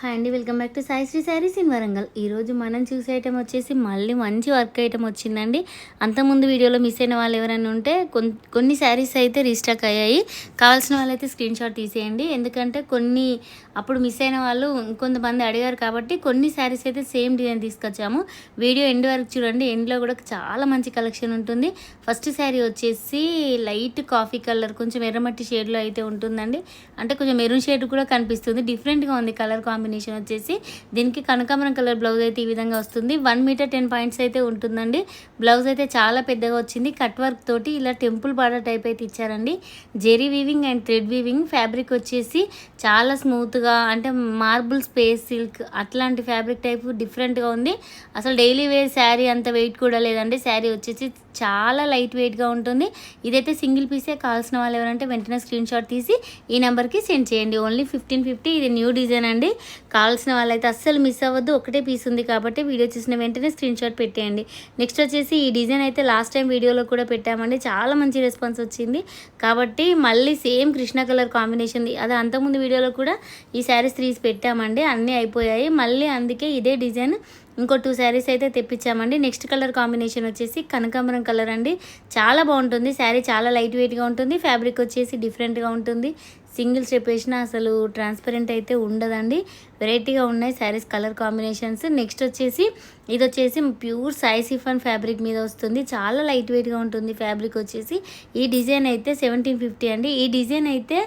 Hi అండి, welcome back to Sai Shri Sarees in Warangal. ఈరోజు మనం చూసే ఐటమ్ వచ్చేసి మళ్ళీ మంచి వర్క్ ఐటమ్ వచ్చిందండి. అంతకుముందు వీడియోలో మిస్ అయిన వాళ్ళు ఎవరైనా ఉంటే కొన్ని శారీస్ అయితే రీస్టాక్ అయ్యాయి. కావాల్సిన వాళ్ళైతే స్క్రీన్ షాట్ తీసేయండి. ఎందుకంటే కొన్ని అప్పుడు మిస్ అయిన వాళ్ళు ఇంకొంతమంది అడిగారు కాబట్టి కొన్ని శారీస్ అయితే సేమ్ డిజైన్ తీసుకొచ్చాము. వీడియో ఎండ్ వరకు చూడండి. ఎండ్లో కూడా చాలా మంచి కలెక్షన్ ఉంటుంది. ఫస్ట్ శారీ వచ్చేసి లైట్ కాఫీ కలర్, కొంచెం ఎర్రమట్టి షేడ్లో అయితే ఉంటుందండి. అంటే కొంచెం మెరూన్ షేడ్ కూడా కనిపిస్తుంది. డిఫరెంట్గా ఉంది కలర్ కాంబినేషన్ వచ్చేసి. దీనికి కనకాంబరం కలర్ బ్లౌజ్ అయితే ఈ విధంగా వస్తుంది. 1 మీటర్ 10 పాయింట్స్ అయితే ఉంటుందండి. బ్లౌజ్ అయితే చాలా పెద్దగా వచ్చింది. కట్ వర్క్ తోటి ఇలా టెంపుల్ బార్డర్ టైప్ అయితే ఇచ్చారండి. Zari weaving and thread weaving. Fabric వచ్చేసి చాలా స్మూత్గా, అంటే మార్బుల్ స్పేస్ సిల్క్ అట్లాంటి ఫ్యాబ్రిక్ టైప్ డిఫరెంట్గా ఉంది. అసలు డైలీ వేర్ శారీ అంత వెయిట్ కూడా లేదండి. శారీ వచ్చేసి చాలా లైట్ వెయిట్గా ఉంటుంది. ఇదైతే సింగిల్ పీసే. కావాల్సిన వాళ్ళు ఎవరంటే వెంటనే స్క్రీన్ షాట్ తీసి ఈ నెంబర్కి సెండ్ చేయండి. ఓన్లీ 1550. ఇది న్యూ డిజైన్ అండి. కావాల్సిన వాళ్ళైతే అస్సలు మిస్ అవ్వద్దు. ఒకటే పీస్ ఉంది కాబట్టి వీడియో చూసిన వెంటనే స్క్రీన్ షాట్ పెట్టేయండి. నెక్స్ట్ వచ్చేసి ఈ డిజైన్ అయితే లాస్ట్ టైం వీడియోలో కూడా పెట్టామండి. చాలా మంచి రెస్పాన్స్ వచ్చింది కాబట్టి మళ్ళీ సేమ్ కృష్ణ కలర్ కాంబినేషన్. అదే అంతకుముందు వీడియోలో కూడా ఈ శారీస్ 3 పెట్టామండి. అన్నీ అయిపోయాయి. మళ్ళీ అందుకే ఇదే డిజైన్ ఇంకో 2 శారీస్ అయితే తెప్పించామండి. నెక్స్ట్ కలర్ కాంబినేషన్ వచ్చేసి కనకాంబరం కలర్ అండి. చాలా బాగుంటుంది శారీ. చాలా లైట్ వెయిట్గా ఉంటుంది. ఫ్యాబ్రిక్ వచ్చేసి డిఫరెంట్గా ఉంటుంది. సింగిల్ స్టెప్ వేసినా అసలు ట్రాన్స్పరెంట్ అయితే ఉండదండి. వెరైటీగా ఉన్నాయి శారీస్ కలర్ కాంబినేషన్స్. నెక్స్ట్ వచ్చేసి ఇది వచ్చేసి ప్యూర్ సాయి సిఫాన్ ఫ్యాబ్రిక్ మీద వస్తుంది. చాలా లైట్ వెయిట్గా ఉంటుంది ఫ్యాబ్రిక్ వచ్చేసి. ఈ డిజైన్ అయితే 1750 అండి. ఈ డిజైన్ అయితే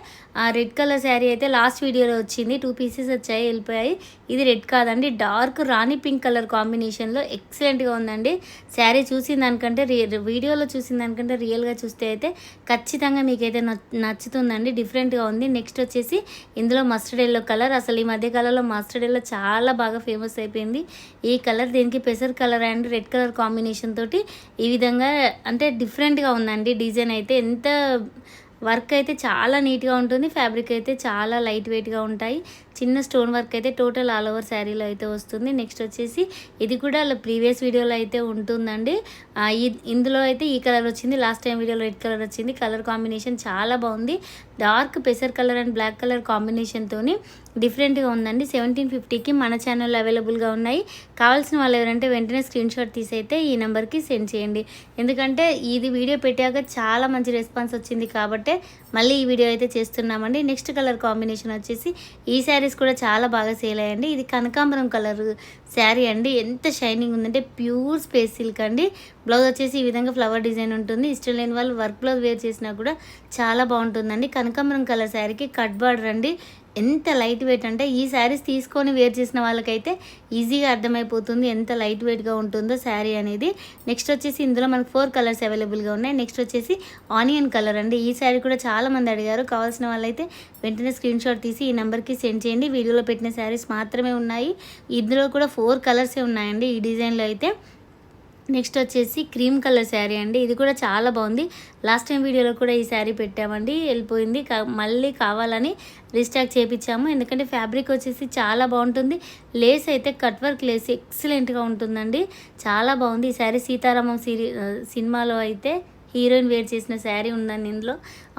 రెడ్ కలర్ శారీ అయితే లాస్ట్ వీడియోలో వచ్చింది. 2 పీసెస్ వచ్చాయి, వెళ్ళిపోయాయి. ఇది రెడ్ కాదండి, డార్క్ రాణి పింక్ కలర్ కాంబినేషన్లో ఎక్సలెంట్గా ఉందండి. శారీ చూసిన దానికంటే వీడియోలో చూసిన దానికంటే రియల్గా చూస్తే అయితే ఖచ్చితంగా మీకైతే నచ్చుతుందండి. డిఫరెంట్గా ఉంది. నెక్స్ట్ వచ్చేసి ఇందులో మస్టర్డ్ ఎల్లో కలర్. అసలు ఈ మధ్య కాలంలో మస్టర్డ్ ఎల్లో చాలా బాగా ఫేమస్ అయిపోయింది. ఈ కలర్ దీనికి పెసర్ colour and red colour combination తోటి ఈ విధంగా అంటే డిఫరెంట్గా ఉందండి. డిజైన్ అయితే ఎంత వర్క్ అయితే చాలా నీట్గా ఉంటుంది. ఫ్యాబ్రిక్ అయితే చాలా లైట్ వెయిట్గా ఉంటాయి. చిన్న స్టోన్ వర్క్ అయితే టోటల్ ఆల్ ఓవర్ శారీలో అయితే వస్తుంది. నెక్స్ట్ వచ్చేసి ఇది కూడా ప్రీవియస్ వీడియోలో అయితే ఉంటుందండి. ఇందులో అయితే ఈ కలర్ వచ్చింది. లాస్ట్ టైం వీడియోలో రెడ్ కలర్ వచ్చింది. కలర్ కాంబినేషన్ చాలా బాగుంది. డార్క్ పెసర్ కలర్ అండ్ బ్లాక్ కలర్ కాంబినేషన్తో డిఫరెంట్గా ఉందండి. 1750కి మన ఛానల్లో అవైలబుల్గా ఉన్నాయి. కావాల్సిన వాళ్ళు ఎవరంటే వెంటనే స్క్రీన్ షాట్ తీసి అయితే ఈ నెంబర్కి సెండ్ చేయండి. ఎందుకంటే ఇది వీడియో పెట్టాక చాలా మంచి రెస్పాన్స్ వచ్చింది కాబట్టి మళ్ళీ ఈ వీడియో అయితే చేస్తున్నామండి. నెక్స్ట్ కలర్ కాంబినేషన్ వచ్చేసి ఈ శారీస్ కూడా చాలా బాగా సేల్ అయ్యండి. ఇది కనకాంబరం కలర్ శారీ అండి. ఎంత షైనింగ్ ఉందంటే ప్యూర్ స్పేస్ సిల్క్ అండి. బ్లౌజ్ వచ్చేసి ఈ విధంగా ఫ్లవర్ డిజైన్ ఉంటుంది. ఇష్టం లేని వాళ్ళు వర్క్ బ్లౌజ్ వేర్ చేసినా కూడా చాలా బాగుంటుందండి. కనకాంబరం కలర్ శారీకి కట్ బార్డర్ అండి. ఎంత లైట్ వెయిట్ అంటే ఈ శారీస్ తీసుకొని వేర్ చేసిన వాళ్ళకైతే ఈజీగా అర్థమైపోతుంది ఎంత లైట్ వెయిట్గా ఉంటుందో శారీ అనేది. నెక్స్ట్ వచ్చేసి ఇందులో మనకు 4 కలర్స్ అవైలబుల్గా ఉన్నాయి. నెక్స్ట్ వచ్చేసి ఆనియన్ కలర్ అండి. ఈ శారీ కూడా చాలామంది అడిగారు. కావాల్సిన వాళ్ళైతే వెంటనే స్క్రీన్ షాట్ తీసి ఈ నెంబర్కి సెండ్ చేయండి. వీడియోలో పెట్టిన శారీస్ మాత్రమే ఉన్నాయి. ఇందులో కూడా 4 కలర్సే ఉన్నాయండి ఈ డిజైన్లో అయితే. నెక్స్ట్ వచ్చేసి క్రీమ్ కలర్ శారీ అండి. ఇది కూడా చాలా బాగుంది. లాస్ట్ టైం వీడియోలో కూడా ఈ శారీ పెట్టామండి, వెళ్ళిపోయింది. మళ్ళీ కావాలని రీస్టాక్ చేయించాము. ఎందుకంటే ఫ్యాబ్రిక్ వచ్చేసి చాలా బాగుంటుంది. లేస్ అయితే కట్ వర్క్ లేస్ ఎక్సలెంట్గా ఉంటుందండి. చాలా బాగుంది. ఈ శారీ సీతారామం సినిమాలో అయితే హీరోయిన్ వేర్ చేసిన శారీ ఉందండి. ఇందులో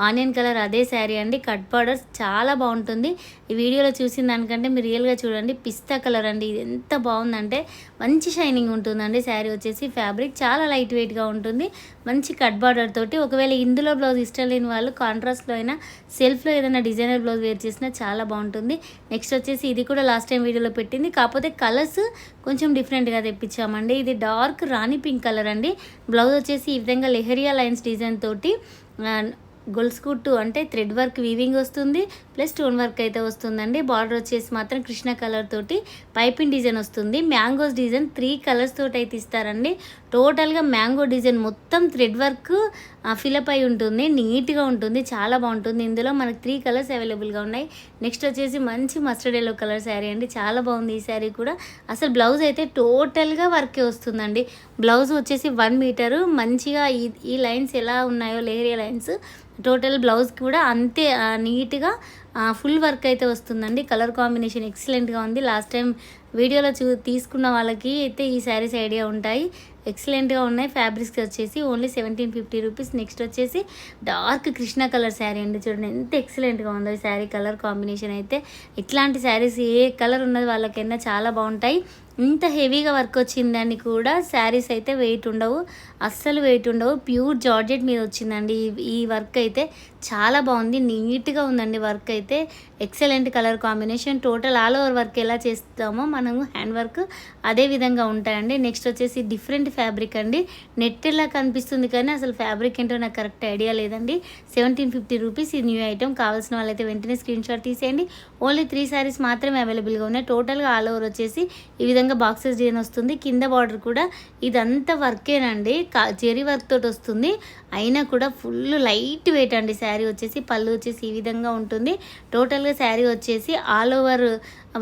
ఆనియన్ కలర్ అదే శారీ అండి. కట్ బార్డర్స్ చాలా బాగుంటుంది. ఈ వీడియోలో చూసిన దానికంటే మీరు రియల్గా చూడండి. పిస్తా కలర్ అండి. ఇది ఎంత బాగుందంటే మంచి షైనింగ్ ఉంటుందండి. శారీ వచ్చేసి ఫ్యాబ్రిక్ చాలా లైట్ వెయిట్గా ఉంటుంది. మంచి కట్ బార్డర్ తోటి. ఒకవేళ ఇందులో బ్లౌజ్ ఇష్టం లేని వాళ్ళు కాంట్రాస్ట్లో అయినా సెల్ఫ్లో ఏదైనా డిజైనర్ బ్లౌజ్ వేర్ చేసినా చాలా బాగుంటుంది. నెక్స్ట్ వచ్చేసి ఇది కూడా లాస్ట్ టైం వీడియోలో పెట్టింది, కాకపోతే కలర్స్ కొంచెం డిఫరెంట్గా తెప్పించామండి. ఇది డార్క్ రాణి పింక్ కలర్ అండి. బ్లౌజ్ వచ్చేసి ఈ విధంగా లెహరియా లైన్స్ డిజైన్ తోటి గొలుసు కుట్టు అంటే థ్రెడ్ వర్క్ వీవింగ్ వస్తుంది, ప్లస్ స్టోన్ వర్క్ అయితే వస్తుందండి. బార్డర్ వచ్చేసి మాత్రం కృష్ణ కలర్ తోటి పైపింగ్ డిజైన్ వస్తుంది. మ్యాంగోస్ డిజైన్ 3 కలర్స్ తోటి అయితే ఇస్తారండి. టోటల్గా మ్యాంగో డిజైన్ మొత్తం థ్రెడ్ వర్క్ ఫిలప్ అయి ఉంటుంది. నీట్గా ఉంటుంది. చాలా బాగుంటుంది. ఇందులో మనకు 3 కలర్స్ అవైలబుల్గా ఉన్నాయి. నెక్స్ట్ వచ్చేసి మంచి మస్టర్డ్ ఎల్లో కలర్ శారీ అండి. చాలా బాగుంది ఈ శారీ కూడా. అసలు బ్లౌజ్ అయితే టోటల్గా వర్కే వస్తుందండి. బ్లౌజ్ వచ్చేసి 1 మీటరు. మంచిగా ఈ లైన్స్ ఎలా ఉన్నాయో లేరియా లైన్స్ టోటల్ బ్లౌజ్ కూడా అంతే నీట్గా ఫుల్ వర్క్ అయితే వస్తుందండి. కలర్ కాంబినేషన్ ఎక్సలెంట్గా ఉంది. లాస్ట్ టైం వీడియోలో తీసుకున్న వాళ్ళకి అయితే ఈ శారీస్ ఐడియా ఉంటాయి. ఎక్సలెంట్గా ఉన్నాయి. ఫ్యాబ్రిక్స్ వచ్చేసి ఓన్లీ 1750 రూపీస్. నెక్స్ట్ వచ్చేసి డార్క్ కృష్ణ కలర్ శారీ అండి. చూడండి ఎంత ఎక్సలెంట్గా ఉందో ఈ శారీ కలర్ కాంబినేషన్ అయితే. ఇట్లాంటి శారీస్ ఏ కలర్ ఉన్నది వాళ్ళకైనా చాలా బాగుంటాయి. ఇంత హెవీగా వర్క్ వచ్చిందని కూడా శారీస్ అయితే వెయిట్ ఉండవు, అస్సలు వెయిట్ ఉండవు. ప్యూర్ జార్జెట్ మీద వచ్చిందండి ఈ వర్క్ అయితే. చాలా బాగుంది, నీట్గా ఉందండి వర్క్ అయితే. Excellent colour combination. Total all over work ఎలా చేస్తామో మనము హ్యాండ్ వర్క్ అదే విధంగా ఉంటాయండి. నెక్స్ట్ వచ్చేసి డిఫరెంట్ ఫ్యాబ్రిక్ అండి. నెట్ ఎలా కనిపిస్తుంది కానీ అసలు ఫ్యాబ్రిక్ ఏంటో నాకు కరెక్ట్ ఐడియా లేదండి. 1750 రూపీస్ ఈ న్యూ ఐటమ్. కావాల్సిన వాళ్ళైతే వెంటనే స్క్రీన్ షాట్ తీసేయండి. ఓన్లీ 3 శారీస్ మాత్రమే అవైలబుల్గా ఉన్నాయి. టోటల్గా ఆల్ ఓవర్ వచ్చేసి ఈ విధంగా బాక్సెస్ డిజైన్ వస్తుంది. కింద బార్డర్ కూడా ఇదంతా వర్కేనండి, జెరీ వర్క్ తోటి వస్తుంది. అయినా కూడా ఫుల్ లైట్ వెయిట్ అండి శారీ వచ్చేసి. పళ్ళు వచ్చేసి ఈ విధంగా ఉంటుంది. టోటల్గా శారీ వచ్చేసి ఆల్ ఓవర్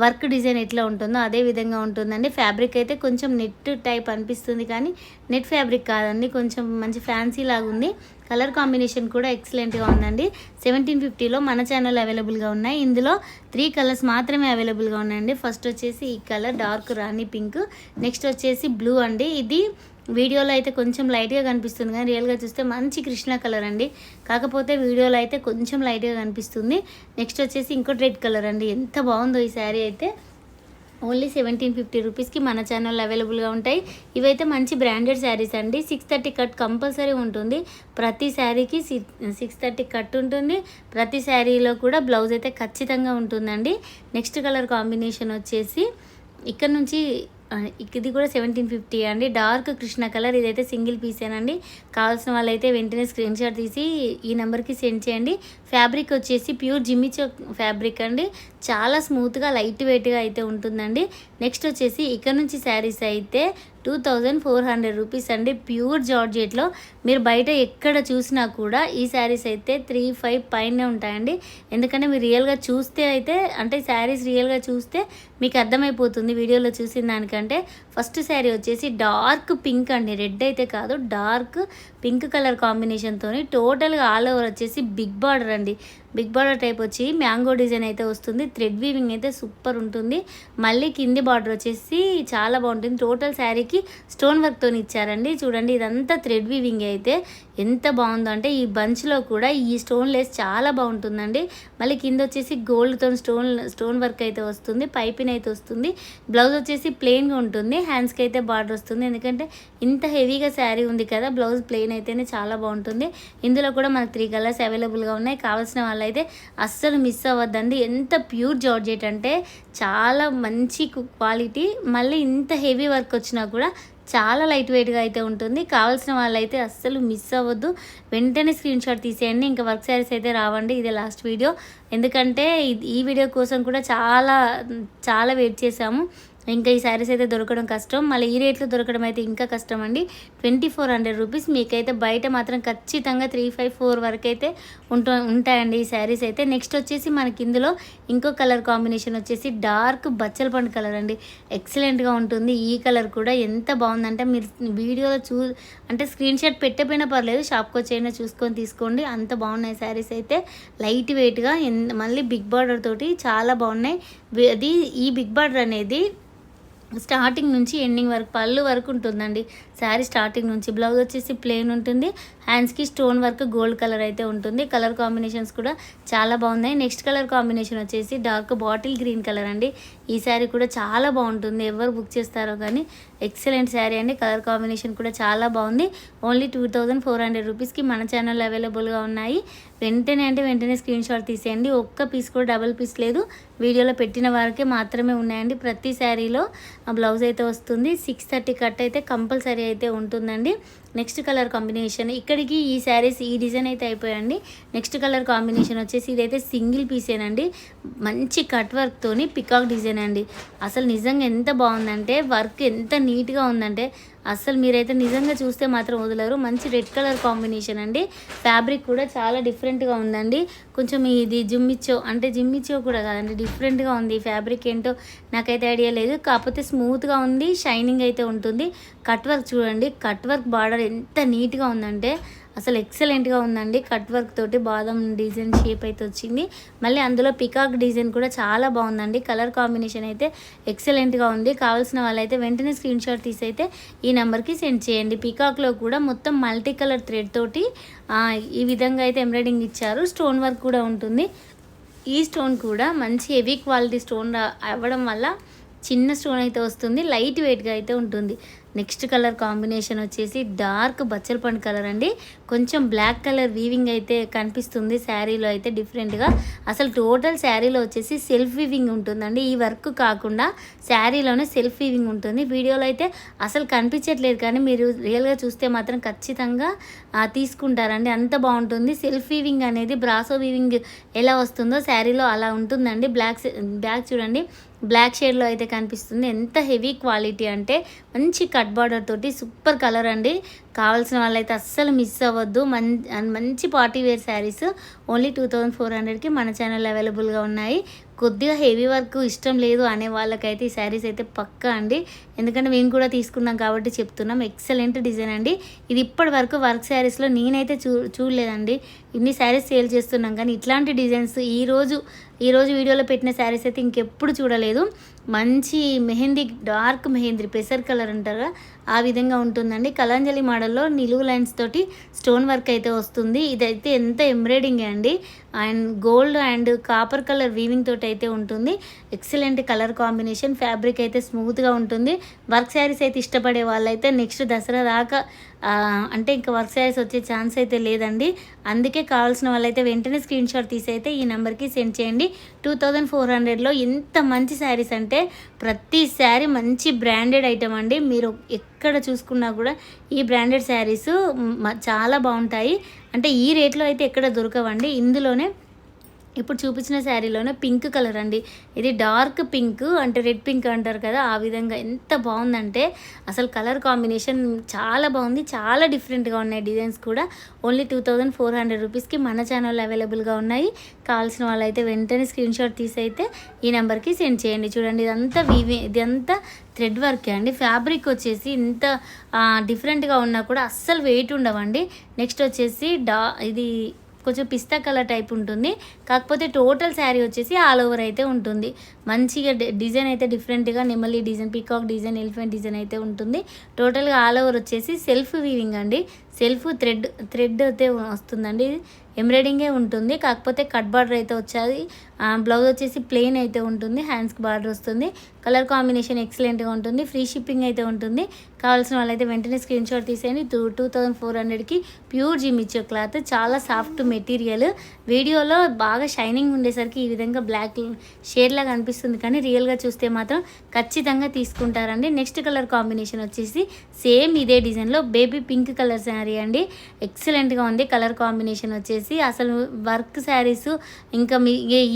వర్క్ డిజైన్ ఎట్లా ఉంటుందో అదే విధంగా ఉంటుందండి. ఫ్యాబ్రిక్ అయితే కొంచెం నెట్ టైప్ అనిపిస్తుంది కానీ నెట్ ఫ్యాబ్రిక్ కాదండి, కొంచెం మంచి ఫ్యాన్సీ లాగా ఉంది. కలర్ కాంబినేషన్ కూడా ఎక్సలెంట్గా ఉందండి. 1750లో మన ఛానల్ అవైలబుల్గా ఉన్నాయి. ఇందులో 3 కలర్స్ మాత్రమే అవైలబుల్గా ఉన్నాయండి. ఫస్ట్ వచ్చేసి ఈ కలర్ డార్క్ రాణి పింక్, నెక్స్ట్ వచ్చేసి బ్లూ అండి. ఇది వీడియోలో అయితే కొంచెం లైట్గా కనిపిస్తుంది కానీ రియల్గా చూస్తే మంచి కృష్ణ కలర్ అండి. కాకపోతే వీడియోలో అయితే కొంచెం లైట్గా కనిపిస్తుంది. నెక్స్ట్ వచ్చేసి ఇంకోటి రెడ్ కలర్ అండి. ఎంత బాగుందో ఈ శారీ అయితే. ఓన్లీ 1750 రూపీస్కి మన ఛానల్ అవైలబుల్గా ఉంటాయి. ఇవైతే మంచి బ్రాండెడ్ శారీస్ అండి. 630 కట్ కంపల్సరీ ఉంటుంది. ప్రతి శారీకి 630 కట్ ఉంటుంది. ప్రతి శారీలో కూడా బ్లౌజ్ అయితే ఖచ్చితంగా ఉంటుందండి. నెక్స్ట్ కలర్ కాంబినేషన్ వచ్చేసి ఇక్కడ నుంచి ఇది కూడా 1750 అండి. Dark Krishna colour. ఇదైతే సింగిల్ పీసేనండి. కావాల్సిన వాళ్ళైతే వెంటనే స్క్రీన్ షాట్ తీసి ఈ నెంబర్కి సెండ్ చేయండి. ఫ్యాబ్రిక్ వచ్చేసి ప్యూర్ జిమ్మిచో ఫ్యాబ్రిక్ అండి. చాలా స్మూత్గా లైట్ వెయిట్గా అయితే ఉంటుందండి. నెక్స్ట్ వచ్చేసి ఇక్కడ నుంచి శారీస్ అయితే 2400 రూపీస్ అండి. ప్యూర్ జార్జెట్లో మీరు బయట ఎక్కడ చూసినా కూడా ఈ శారీస్ అయితే 35 పైనే ఉంటాయండి. ఎందుకంటే మీరు రియల్గా చూస్తే అయితే అంటే శారీస్ రియల్గా చూస్తే మీకు అర్థమైపోతుంది వీడియోలో చూసిన దానికంటే. ఫస్ట్ శారీ వచ్చేసి డార్క్ పింక్ అండి, రెడ్ అయితే కాదు, డార్క్ పింక్ కలర్ కాంబినేషన్తో టోటల్గా ఆల్ ఓవర్ వచ్చేసి బిగ్ బార్డర్ అండి. బిగ్ బార్డర్ టైప్ వచ్చి మ్యాంగో డిజైన్ అయితే వస్తుంది. థ్రెడ్ వీవింగ్ అయితే సూపర్ ఉంటుంది. మళ్ళీ కింది బార్డర్ వచ్చేసి చాలా బాగుంటుంది. టోటల్ శారీకి స్టోన్ వర్క్తో ఇచ్చారండి. చూడండి ఇదంతా థ్రెడ్ వీవింగ్ అయితే ఎంత బాగుందో అంటే ఈ బంచ్లో కూడా ఈ స్టోన్ లేస్ చాలా బాగుంటుందండి. మళ్ళీ కింద వచ్చేసి గోల్డ్తో స్టోన్ వర్క్ అయితే వస్తుంది. పైపింగ్ అయితే వస్తుంది. బ్లౌజ్ వచ్చేసి ప్లెయిన్గా ఉంటుంది. హ్యాండ్స్కి అయితే బార్డర్ వస్తుంది. ఎందుకంటే ఇంత హెవీగా శారీ ఉంది కదా, బ్లౌజ్ ప్లెయిన్ అయితేనే చాలా బాగుంటుంది. ఇందులో కూడా మనకు 3 కలర్స్ అవైలబుల్గా ఉన్నాయి. కావాల్సిన వాళ్ళైతే అస్సలు మిస్ అవ్వద్దండి. ఎంత ప్యూర్ జార్జెట్ అంటే చాలా మంచి క్వాలిటీ. మళ్ళీ ఇంత హెవీ వర్క్ వచ్చినా కూడా చాలా లైట్ వెయిట్గా అయితే ఉంటుంది. కావాల్సిన వాళ్ళైతే అస్సలు మిస్ అవ్వద్దు. వెంటనే స్క్రీన్ షాట్ తీసేయండి. ఇంకా వర్క్ శారీస్ అయితే రావండి. ఇదే లాస్ట్ వీడియో. ఎందుకంటే ఈ వీడియో కోసం కూడా చాలా వెయిట్ చేశాము. ఇంకా ఈ శారీస్ అయితే దొరకడం కష్టం. మళ్ళీ ఈ రేట్లో దొరకడం అయితే ఇంకా కష్టం అండి. 2400 రూపీస్. మీకైతే బయట మాత్రం ఖచ్చితంగా 354 వరకు అయితే ఉంటాయండి ఈ శారీస్ అయితే. నెక్స్ట్ వచ్చేసి మనకి ఇందులో ఇంకో కలర్ కాంబినేషన్ వచ్చేసి డార్క్ బచ్చల పండు కలర్ అండి. ఎక్సలెంట్గా ఉంటుంది. ఈ కలర్ కూడా ఎంత బాగుందంటే మీరు వీడియోలో అంటే స్క్రీన్ షాట్ పెట్టకపోయినా పర్లేదు, షాప్కి వచ్చైనా చూసుకొని తీసుకోండి. అంత బాగున్నాయి శారీస్ అయితే. లైట్ వెయిట్గా మళ్ళీ బిగ్ బార్డర్ తోటి చాలా బాగున్నాయి. అది ఈ బిగ్ బార్డర్ అనేది స్టార్టింగ్ నుంచి ఎండింగ్ వరకు పళ్ళు వరకు ఉంటుందండి శారీ. స్టార్టింగ్ నుంచి బ్లౌజ్ వచ్చేసి ప్లెయిన్ ఉంటుంది. హ్యాండ్స్కి స్టోన్ వర్క్ గోల్డ్ కలర్ అయితే ఉంటుంది. కలర్ కాంబినేషన్స్ కూడా చాలా బాగున్నాయి. నెక్స్ట్ కలర్ కాంబినేషన్ వచ్చేసి డార్క్ బాటిల్ గ్రీన్ కలర్ అండి. ఈ శారీ కూడా చాలా బాగుంటుంది. ఎవరు బుక్ చేస్తారో కానీ ఎక్సలెంట్ శారీ అండి. కలర్ కాంబినేషన్ కూడా చాలా బాగుంది. ఓన్లీ 2400 రూపీస్కి మన ఛానల్ అవైలబుల్గా ఉన్నాయి. వెంటనే స్క్రీన్ షాట్ తీసేయండి. ఒక్క పీస్ కూడా డబుల్ పీస్ లేదు. వీడియోలో పెట్టిన వారికే మాత్రమే ఉన్నాయండి. ప్రతి శారీలో బ్లౌజ్ అయితే వస్తుంది. 630 కట్ అయితే కంపల్సరీ అయితే ఉంటుందండి. నెక్స్ట్ కలర్ కాంబినేషన్ ఇక్కడికి ఈ శారీస్ ఈ డిజైన్ అయితే అయిపోయాయండి. నెక్స్ట్ కలర్ కాంబినేషన్ వచ్చేసి ఇదైతే సింగిల్ పీసేనండి. మంచి కట్ వర్క్తోని పికాక్ డిజైన్ అండి. అసలు నిజంగా ఎంత బాగుందంటే వర్క్ ఎంత నీట్గా ఉందంటే అసలు మీరైతే నిజంగా చూస్తే మాత్రం వదలరు. మంచి రెడ్ కలర్ కాంబినేషన్ అండి. ఫ్యాబ్రిక్ కూడా చాలా డిఫరెంట్గా ఉందండి. కొంచెం ఇది జిమ్మిచ్చో కూడా కాదండి, డిఫరెంట్గా ఉంది. ఫ్యాబ్రిక్ ఏంటో నాకైతే ఐడియా లేదు. కాకపోతే స్మూత్గా ఉంది, షైనింగ్ అయితే ఉంటుంది. కట్ వర్క్ చూడండి, కట్ వర్క్ బార్డర్ ఎంత నీట్గా ఉందంటే అసలు ఎక్సలెంట్గా ఉందండి. కట్ వర్క్ తోటి బాదం డిజైన్ షేప్ అయితే వచ్చింది. మళ్ళీ అందులో పికాక్ డిజైన్ కూడా చాలా బాగుందండి. కలర్ కాంబినేషన్ అయితే ఎక్సలెంట్గా ఉంది. కావాల్సిన వాళ్ళైతే వెంటనే స్క్రీన్ షాట్ తీసి అయితే ఈ నెంబర్కి సెండ్ చేయండి. పికాక్లో కూడా మొత్తం మల్టీ కలర్ థ్రెడ్ తోటి ఈ విధంగా అయితే ఎంబ్రాయిడింగ్ ఇచ్చారు. స్టోన్ వర్క్ కూడా ఉంటుంది. ఈ స్టోన్ కూడా మంచి హెవీ క్వాలిటీ స్టోన్ అవ్వడం వల్ల చిన్న స్టోన్ అయితే వస్తుంది, లైట్ వెయిట్గా అయితే ఉంటుంది. నెక్స్ట్ కలర్ కాంబినేషన్ వచ్చేసి డార్క్ బచ్చల పండు కలర్ అండి. కొంచెం బ్లాక్ కలర్ వీవింగ్ అయితే కనిపిస్తుంది శారీలో అయితే డిఫరెంట్గా. అసలు టోటల్ శారీలో వచ్చేసి సెల్ఫ్ వీవింగ్ ఉంటుందండి. ఈ వర్క్ కాకుండా శారీలోనే సెల్ఫ్ వీవింగ్ ఉంటుంది. వీడియోలో అయితే అసలు కనిపించట్లేదు, కానీ మీరు రియల్గా చూస్తే మాత్రం ఖచ్చితంగా తీసుకుంటారండి. అంత బాగుంటుంది. సెల్ఫ్ వీవింగ్ అనేది బ్రాసో వీవింగ్ ఎలా వస్తుందో శారీలో అలా ఉంటుందండి. బ్లాక్ చూడండి, బ్లాక్ షేడ్లో అయితే కనిపిస్తుంది. ఎంత హెవీ క్వాలిటీ అంటే మంచి కట్ బార్డర్ తోటి సూపర్ కలర్ అండి. కావాల్సిన వాళ్ళైతే అస్సలు మిస్ అవ్వద్దు. మంచి పార్టీ వేర్ శారీస్ ఓన్లీ 2400కి మన ఛానల్ అవైలబుల్గా ఉన్నాయి. కొద్దిగా హెవీ వర్క్ ఇష్టం లేదు అనే వాళ్ళకైతే ఈ శారీస్ అయితే పక్కా అండి. ఎందుకంటే మేము కూడా తీసుకున్నాం కాబట్టి చెప్తున్నాం. ఎక్సలెంట్ డిజైన్ అండి. ఇది ఇప్పటి వరకు వర్క్ శారీస్లో నేనైతే చూడలేదండి. ఇన్ని శారీస్ సేల్ చేస్తున్నాం కానీ ఇట్లాంటి డిజైన్స్ ఈరోజు వీడియోలో పెట్టిన శారీస్ అయితే ఇంకెప్పుడు చూడలేదు. మంచి మెహందీ, డార్క్ మెహందీ పెసర్ కలర్ అంటారా ఆ విధంగా ఉంటుందండి. కలంజలి మోడల్లో నిలువు లైన్స్ తోటి స్టోన్ వర్క్ అయితే వస్తుంది. ఇదైతే ఎంత ఎంబ్రాయిడింగ్ అండి. And gold and copper colour weaving తోటి అయితే ఉంటుంది. Excellent colour combination. ఫ్యాబ్రిక్ అయితే స్మూత్గా ఉంటుంది. వర్క్ శారీస్ అయితే ఇష్టపడే వాళ్ళైతే నెక్స్ట్ దసరా దాకా అంటే ఇంకా వర్క్ శారీస్ వచ్చే ఛాన్స్ అయితే లేదండి. అందుకే కావాల్సిన వాళ్ళైతే వెంటనే స్క్రీన్ షాట్ తీసి అయితే ఈ నెంబర్కి సెండ్ చేయండి. 2400లో ఎంత మంచి శారీస్ అంటే ప్రతి శారీ మంచి బ్రాండెడ్ ఐటమ్ అండి. మీరు ఎక్కడ చూసుకున్నా కూడా ఈ బ్రాండెడ్ శారీస్ చాలా బాగుంటాయి. అంటే ఈ రేట్లో అయితే ఎక్కడ దొరకవండి. ఇందులోనే ఇప్పుడు చూపించిన శారీలోనే పింక్ కలర్ అండి. ఇది డార్క్ పింక్, అంటే రెడ్ పింక్ అంటారు కదా ఆ విధంగా. ఎంత బాగుందంటే అసలు కలర్ కాంబినేషన్ చాలా బాగుంది. చాలా డిఫరెంట్గా ఉన్నాయి డిజైన్స్ కూడా. ఓన్లీ 2400 రూపీస్కి మన ఛానల్ అవైలబుల్గా ఉన్నాయి. కావాల్సిన వాళ్ళైతే వెంటనే స్క్రీన్ షాట్ తీసి అయితే ఈ నెంబర్కి సెండ్ చేయండి. చూడండి, ఇదంతా థ్రెడ్ వర్కే అండి. ఫ్యాబ్రిక్ వచ్చేసి ఇంత డిఫరెంట్గా ఉన్నా కూడా అస్సలు వెయిట్ ఉండవండి. నెక్స్ట్ వచ్చేసి ఇది కొంచెం పిస్తా కలర్ టైప్ ఉంటుంది. కాకపోతే టోటల్ శారీ వచ్చేసి ఆల్ ఓవర్ అయితే ఉంటుంది. మంచిగా డిజైన్ అయితే డిఫరెంట్గా నెమలి design, peacock design, elephant design అయితే ఉంటుంది. టోటల్గా ఆల్ ఓవర్ వచ్చేసి సెల్ఫ్ వీవింగ్ అండి. సెల్ఫ్ థ్రెడ్ అయితే వస్తుందండి. ఎంబ్రాయిడింగే ఉంటుంది. కాకపోతే కట్ బార్డర్ అయితే వచ్చేది. బ్లౌజ్ వచ్చేసి ప్లెయిన్ అయితే ఉంటుంది. హ్యాండ్స్కి బార్డర్ వస్తుంది. కలర్ కాంబినేషన్ ఎక్సలెంట్గా ఉంటుంది. ఫ్రీ షిప్పింగ్ అయితే ఉంటుంది. కావాల్సిన వాళ్ళైతే వెంటనే స్క్రీన్ షాట్ తీసేయండి. 2400కి ప్యూర్ జిమిచ్చో క్లాత్, చాలా సాఫ్ట్ మెటీరియల్. వీడియోలో బాగా షైనింగ్ ఉండేసరికి ఈ విధంగా బ్లాక్ షేడ్లాగా అనిపిస్తుంది, కానీ రియల్గా చూస్తే మాత్రం ఖచ్చితంగా తీసుకుంటారండి. నెక్స్ట్ కలర్ కాంబినేషన్ వచ్చేసి సేమ్ ఇదే డిజైన్లో బేబీ పింక్ కలర్ శారీ అండి. ఎక్సలెంట్గా ఉంది కలర్ కాంబినేషన్ వచ్చేసి. అసలు వర్క్ శారీస్ ఇంకా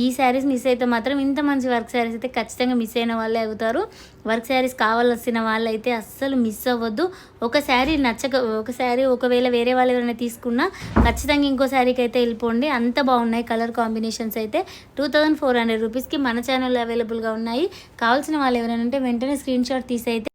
ఈ శారీస్ మిస్ అయితే మాత్రం ఇంత మంచి వర్క్ శారీస్ అయితే ఖచ్చితంగా మిస్ అయిన వాళ్ళే అవుతారు. వర్క్ శారీస్ కావాల్సిన వాళ్ళైతే అస్సలు మిస్ అవ్వద్దు. ఒక శారీ ఒకవేళ వేరే వాళ్ళు ఎవరైనా తీసుకున్నా ఖచ్చితంగా ఇంకో శారీకి అయితే వెళ్ళిపోండి. అంత బాగున్నాయి కలర్ కాంబినేషన్స్ అయితే. 2400 రూపీస్కి మన ఛానల్లో అవైలబుల్గా ఉన్నాయి. కావాల్సిన వాళ్ళు ఎవరైనా ఉంటే వెంటనే స్క్రీన్ షాట్ తీసి అయితే